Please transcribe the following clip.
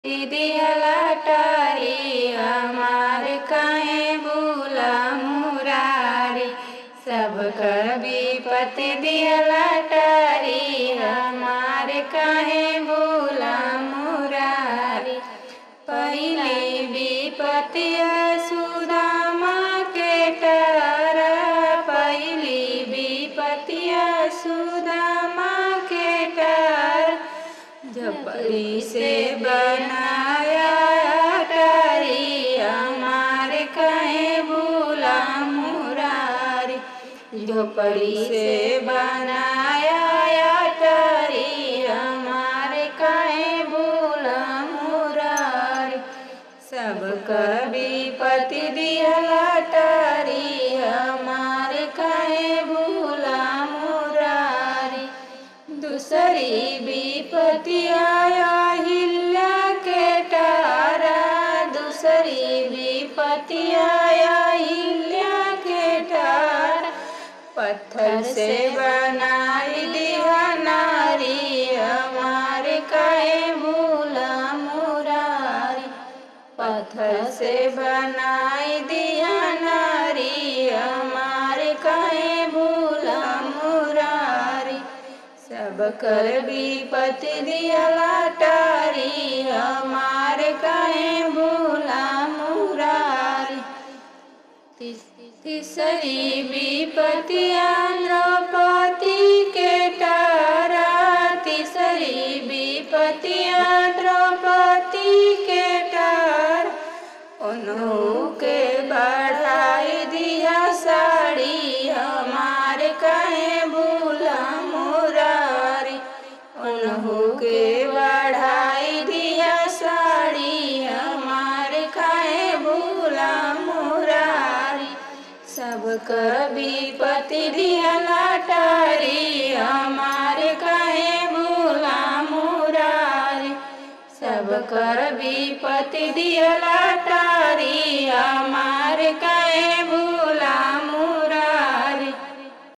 दिहला टारी हमार काहे भूला मुरारी। सब कर विपत्ति दिहला टारी हमार काहे भूला मुरारी। पहली विपत्ति सुदामा के टर, पहली विपत्ति सुदामा के टर। झोपड़ी से बनाया टारी हमार काहे भूला मुरारी। झोपड़ी से बनाया टारी हमार काहे भूला मुरारी। सब कर विपत्ति दिहला टारी हमार काहे भूला मुरारी। दूसरी विपत्ति आया हिल्या के टारा, दूसरी विपत्ति आया हिल्या के टारा। पत्थर से बनाई दिया नारी हमार काहे भूला मुरारी। पत्थर से बनाई दिया नारी हमार काहे भूला मुरारी। सब कर विपत्ति दिहला टारी हमार काहे भूला मुरारी। तीसरी विपत्ति द्रौपदी के टारा, तीसरी विपत्ति द्रौपदी के टार। उन्हों के बढ़ाई दिया साड़ी हमार काहे भूला मुरारी। उन्हों के बढ़ाई दिया साड़ी हमार काहे भूला मुरारी। सब कर विपत्ति दिहला टारी हमार काहे भूला मुरारी। सब कर विपत्ति दिहला टारी।